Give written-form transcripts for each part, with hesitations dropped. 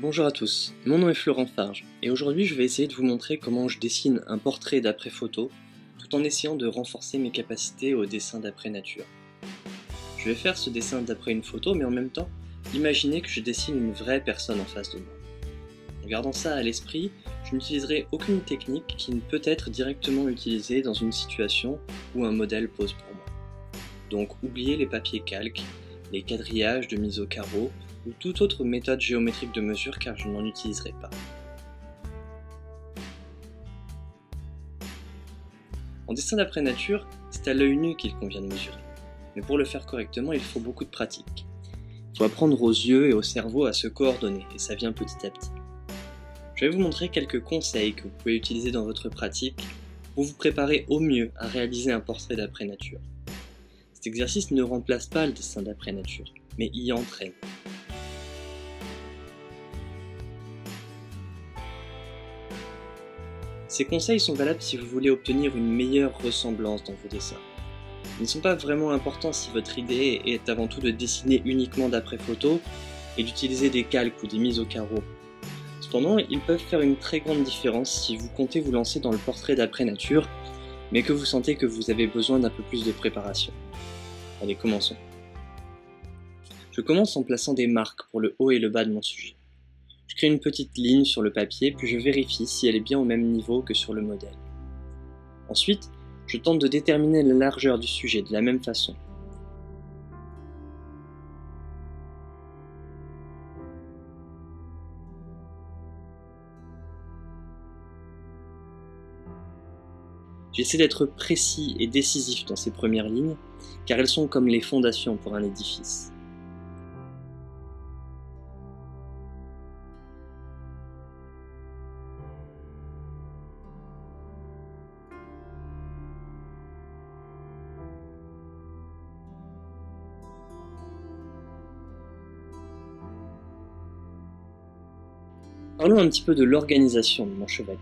Bonjour à tous, mon nom est Florent Farge et aujourd'hui je vais essayer de vous montrer comment je dessine un portrait d'après photo tout en essayant de renforcer mes capacités au dessin d'après nature. Je vais faire ce dessin d'après une photo mais en même temps imaginez que je dessine une vraie personne en face de moi. En gardant ça à l'esprit, je n'utiliserai aucune technique qui ne peut être directement utilisée dans une situation où un modèle pose pour moi. Donc oubliez les papiers calques, les quadrillages de mise au carreau ou toute autre méthode géométrique de mesure car je n'en utiliserai pas. En dessin d'après nature, c'est à l'œil nu qu'il convient de mesurer. Mais pour le faire correctement, il faut beaucoup de pratique. Il faut apprendre aux yeux et au cerveau à se coordonner, et ça vient petit à petit. Je vais vous montrer quelques conseils que vous pouvez utiliser dans votre pratique pour vous préparer au mieux à réaliser un portrait d'après nature. Cet exercice ne remplace pas le dessin d'après nature, mais y entraîne. Ces conseils sont valables si vous voulez obtenir une meilleure ressemblance dans vos dessins. Ils ne sont pas vraiment importants si votre idée est avant tout de dessiner uniquement d'après photo et d'utiliser des calques ou des mises au carreau. Cependant, ils peuvent faire une très grande différence si vous comptez vous lancer dans le portrait d'après nature, mais que vous sentez que vous avez besoin d'un peu plus de préparation. Allez, commençons. Je commence en plaçant des marques pour le haut et le bas de mon sujet. Je crée une petite ligne sur le papier, puis je vérifie si elle est bien au même niveau que sur le modèle. Ensuite, je tente de déterminer la largeur du sujet de la même façon. J'essaie d'être précis et décisif dans ces premières lignes, car elles sont comme les fondations pour un édifice. Parlons un petit peu de l'organisation de mon chevalier.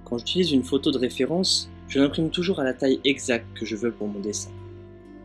Quand j'utilise une photo de référence, je l'imprime toujours à la taille exacte que je veux pour mon dessin.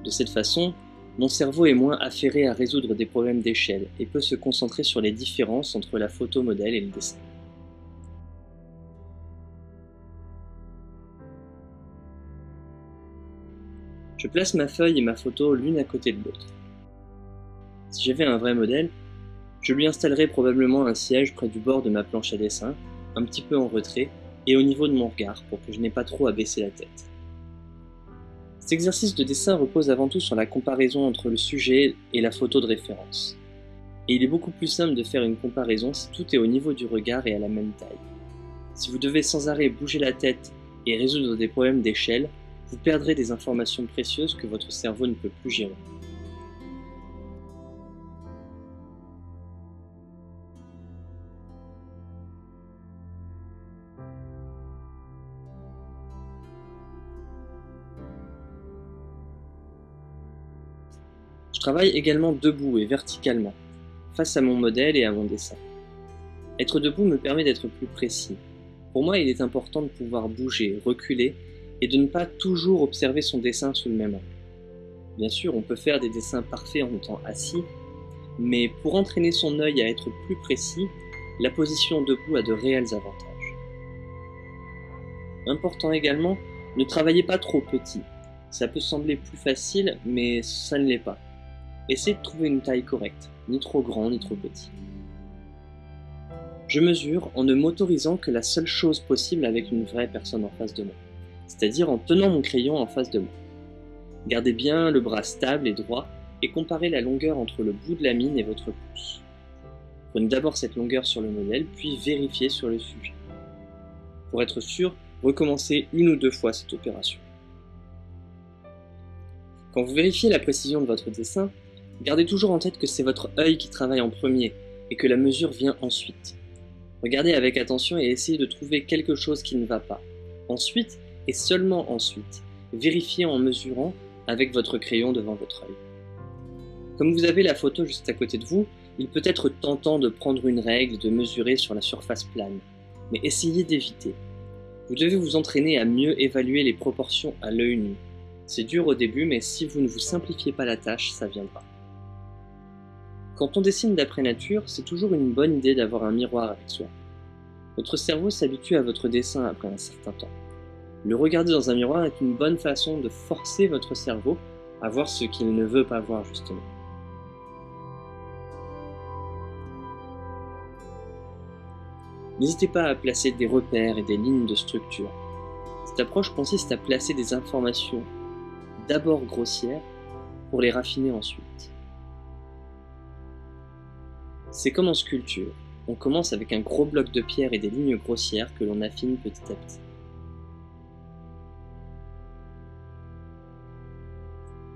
De cette façon, mon cerveau est moins affairé à résoudre des problèmes d'échelle et peut se concentrer sur les différences entre la photo modèle et le dessin. Je place ma feuille et ma photo l'une à côté de l'autre. Si j'avais un vrai modèle, je lui installerais probablement un siège près du bord de ma planche à dessin, un petit peu en retrait, et au niveau de mon regard pour que je n'ai pas trop à baisser la tête. Cet exercice de dessin repose avant tout sur la comparaison entre le sujet et la photo de référence. Et il est beaucoup plus simple de faire une comparaison si tout est au niveau du regard et à la même taille. Si vous devez sans arrêt bouger la tête et résoudre des problèmes d'échelle, vous perdrez des informations précieuses que votre cerveau ne peut plus gérer. Je travaille également debout et verticalement, face à mon modèle et à mon dessin. Être debout me permet d'être plus précis. Pour moi, il est important de pouvoir bouger, reculer, et de ne pas toujours observer son dessin sous le même angle. Bien sûr, on peut faire des dessins parfaits en étant assis, mais pour entraîner son œil à être plus précis, la position debout a de réels avantages. Important également, ne travaillez pas trop petit. Ça peut sembler plus facile, mais ça ne l'est pas. Essayez de trouver une taille correcte, ni trop grand ni trop petit. Je mesure en ne m'autorisant que la seule chose possible avec une vraie personne en face de moi, c'est-à-dire en tenant mon crayon en face de moi. Gardez bien le bras stable et droit et comparez la longueur entre le bout de la mine et votre pouce. Prenez d'abord cette longueur sur le modèle, puis vérifiez sur le sujet. Pour être sûr, recommencez une ou deux fois cette opération. Quand vous vérifiez la précision de votre dessin, gardez toujours en tête que c'est votre œil qui travaille en premier et que la mesure vient ensuite. Regardez avec attention et essayez de trouver quelque chose qui ne va pas. Ensuite, et seulement ensuite, vérifiez en mesurant avec votre crayon devant votre œil. Comme vous avez la photo juste à côté de vous, il peut être tentant de prendre une règle et de mesurer sur la surface plane, mais essayez d'éviter. Vous devez vous entraîner à mieux évaluer les proportions à l'œil nu. C'est dur au début, mais si vous ne vous simplifiez pas la tâche, ça viendra. Quand on dessine d'après nature, c'est toujours une bonne idée d'avoir un miroir avec soi. Votre cerveau s'habitue à votre dessin après un certain temps. Le regarder dans un miroir est une bonne façon de forcer votre cerveau à voir ce qu'il ne veut pas voir justement. N'hésitez pas à placer des repères et des lignes de structure. Cette approche consiste à placer des informations d'abord grossières pour les raffiner ensuite. C'est comme en sculpture, on commence avec un gros bloc de pierre et des lignes grossières que l'on affine petit à petit.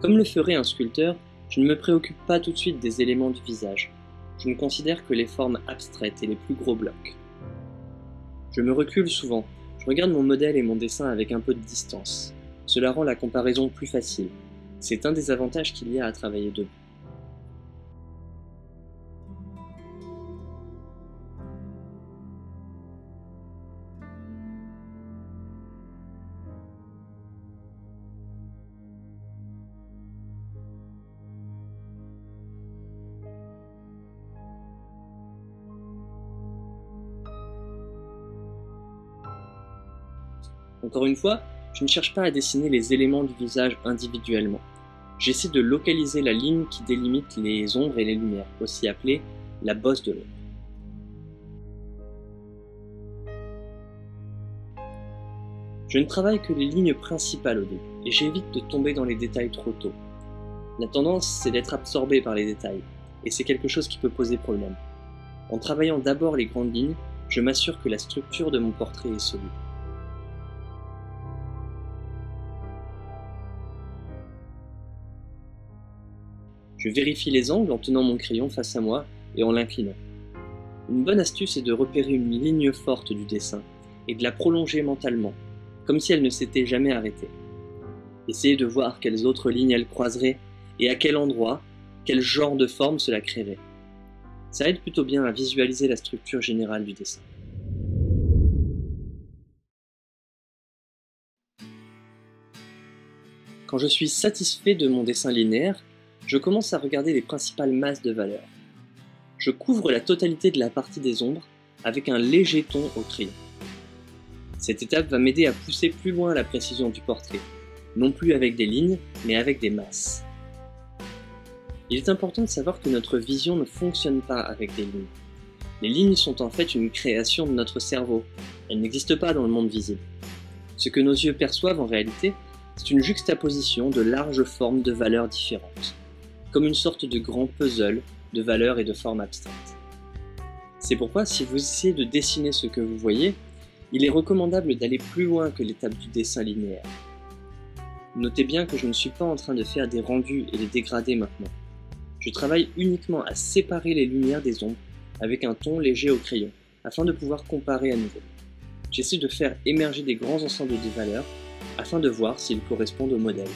Comme le ferait un sculpteur, je ne me préoccupe pas tout de suite des éléments du visage. Je ne considère que les formes abstraites et les plus gros blocs. Je me recule souvent, je regarde mon modèle et mon dessin avec un peu de distance. Cela rend la comparaison plus facile. C'est un des avantages qu'il y a à travailler debout. Encore une fois, je ne cherche pas à dessiner les éléments du visage individuellement. J'essaie de localiser la ligne qui délimite les ombres et les lumières, aussi appelée la bosse de l'ombre. Je ne travaille que les lignes principales au début, et j'évite de tomber dans les détails trop tôt. La tendance, c'est d'être absorbé par les détails, et c'est quelque chose qui peut poser problème. En travaillant d'abord les grandes lignes, je m'assure que la structure de mon portrait est solide. Je vérifie les angles en tenant mon crayon face à moi et en l'inclinant. Une bonne astuce est de repérer une ligne forte du dessin et de la prolonger mentalement, comme si elle ne s'était jamais arrêtée. Essayez de voir quelles autres lignes elle croiserait et à quel endroit, quel genre de forme cela créerait. Ça aide plutôt bien à visualiser la structure générale du dessin. Quand je suis satisfait de mon dessin linéaire, je commence à regarder les principales masses de valeurs. Je couvre la totalité de la partie des ombres avec un léger ton au crayon. Cette étape va m'aider à pousser plus loin la précision du portrait, non plus avec des lignes, mais avec des masses. Il est important de savoir que notre vision ne fonctionne pas avec des lignes. Les lignes sont en fait une création de notre cerveau. Elles n'existent pas dans le monde visible. Ce que nos yeux perçoivent en réalité, c'est une juxtaposition de larges formes de valeurs différentes, comme une sorte de grand puzzle de valeurs et de formes abstraites. C'est pourquoi si vous essayez de dessiner ce que vous voyez, il est recommandable d'aller plus loin que l'étape du dessin linéaire. Notez bien que je ne suis pas en train de faire des rendus et des dégradés maintenant. Je travaille uniquement à séparer les lumières des ombres avec un ton léger au crayon, afin de pouvoir comparer à nouveau. J'essaie de faire émerger des grands ensembles de valeurs, afin de voir s'ils correspondent au modèle.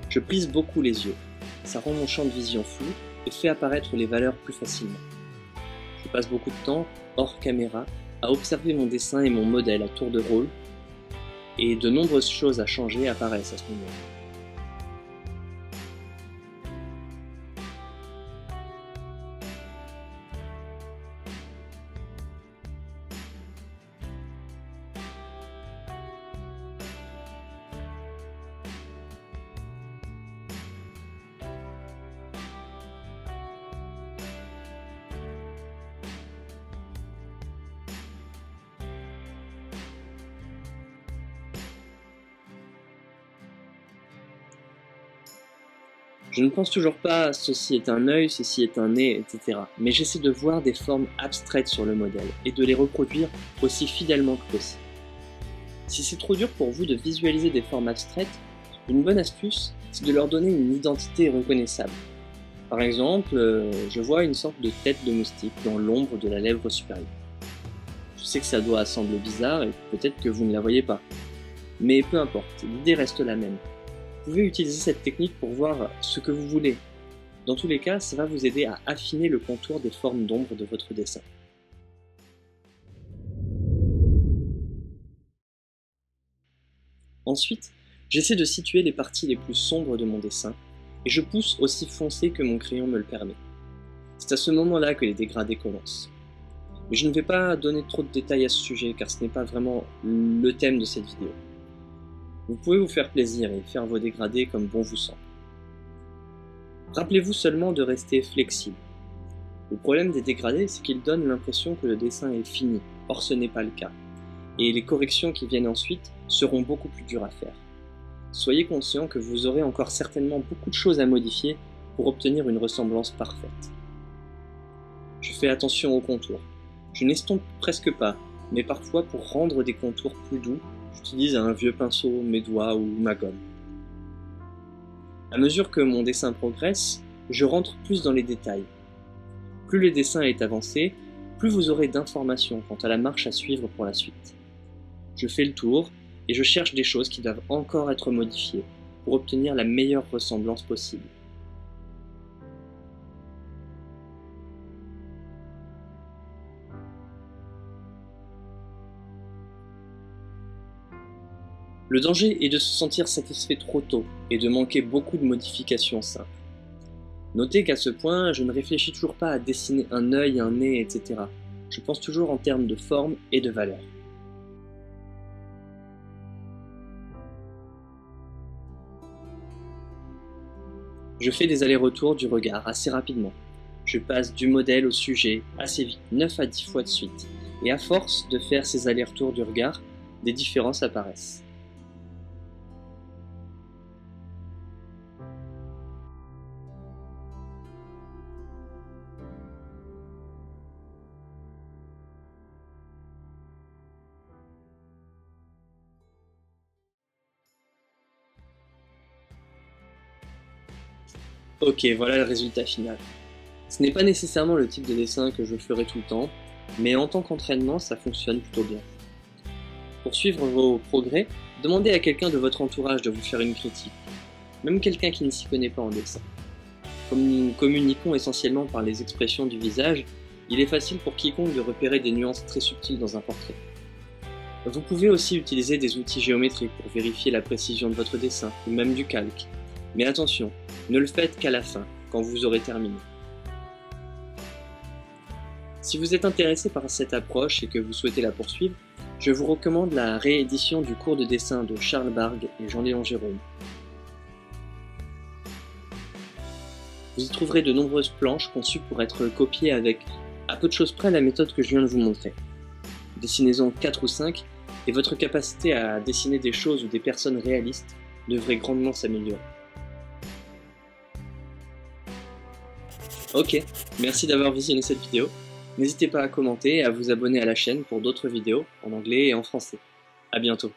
Je plisse beaucoup les yeux, ça rend mon champ de vision flou et fait apparaître les valeurs plus facilement. Je passe beaucoup de temps, hors caméra, à observer mon dessin et mon modèle à tour de rôle, et de nombreuses choses à changer apparaissent à ce moment-là. Je ne pense toujours pas ceci est un œil, ceci est un nez, etc. Mais j'essaie de voir des formes abstraites sur le modèle et de les reproduire aussi fidèlement que possible. Si c'est trop dur pour vous de visualiser des formes abstraites, une bonne astuce, c'est de leur donner une identité reconnaissable. Par exemple, je vois une sorte de tête de moustique dans l'ombre de la lèvre supérieure. Je sais que ça doit sembler bizarre et peut-être que vous ne la voyez pas. Mais peu importe, l'idée reste la même. Vous pouvez utiliser cette technique pour voir ce que vous voulez. Dans tous les cas, ça va vous aider à affiner le contour des formes d'ombre de votre dessin. Ensuite, j'essaie de situer les parties les plus sombres de mon dessin, et je pousse aussi foncé que mon crayon me le permet. C'est à ce moment-là que les dégradés commencent. Mais je ne vais pas donner trop de détails à ce sujet car ce n'est pas vraiment le thème de cette vidéo. Vous pouvez vous faire plaisir et faire vos dégradés comme bon vous semble. Rappelez-vous seulement de rester flexible. Le problème des dégradés, c'est qu'ils donnent l'impression que le dessin est fini, or ce n'est pas le cas. Et les corrections qui viennent ensuite seront beaucoup plus dures à faire. Soyez conscient que vous aurez encore certainement beaucoup de choses à modifier pour obtenir une ressemblance parfaite. Je fais attention aux contours. Je n'estompe presque pas, mais parfois pour rendre des contours plus doux, j'utilise un vieux pinceau, mes doigts ou ma gomme. À mesure que mon dessin progresse, je rentre plus dans les détails. Plus le dessin est avancé, plus vous aurez d'informations quant à la marche à suivre pour la suite. Je fais le tour et je cherche des choses qui doivent encore être modifiées pour obtenir la meilleure ressemblance possible. Le danger est de se sentir satisfait trop tôt et de manquer beaucoup de modifications simples. Notez qu'à ce point, je ne réfléchis toujours pas à dessiner un œil, un nez, etc. Je pense toujours en termes de forme et de valeur. Je fais des allers-retours du regard assez rapidement. Je passe du modèle au sujet assez vite, 9 à 10 fois de suite. Et à force de faire ces allers-retours du regard, des différences apparaissent. Ok, voilà le résultat final. Ce n'est pas nécessairement le type de dessin que je ferai tout le temps, mais en tant qu'entraînement, ça fonctionne plutôt bien. Pour suivre vos progrès, demandez à quelqu'un de votre entourage de vous faire une critique, même quelqu'un qui ne s'y connaît pas en dessin. Comme nous communiquons essentiellement par les expressions du visage, il est facile pour quiconque de repérer des nuances très subtiles dans un portrait. Vous pouvez aussi utiliser des outils géométriques pour vérifier la précision de votre dessin, ou même du calque. Mais attention, ne le faites qu'à la fin, quand vous aurez terminé. Si vous êtes intéressé par cette approche et que vous souhaitez la poursuivre, je vous recommande la réédition du cours de dessin de Charles Bargue et Jean-Léon Gérôme. Vous y trouverez de nombreuses planches conçues pour être copiées avec, à peu de choses près, la méthode que je viens de vous montrer. Dessinez-en 4 ou 5, et votre capacité à dessiner des choses ou des personnes réalistes devrait grandement s'améliorer. Ok, merci d'avoir visionné cette vidéo. N'hésitez pas à commenter et à vous abonner à la chaîne pour d'autres vidéos en anglais et en français. À bientôt.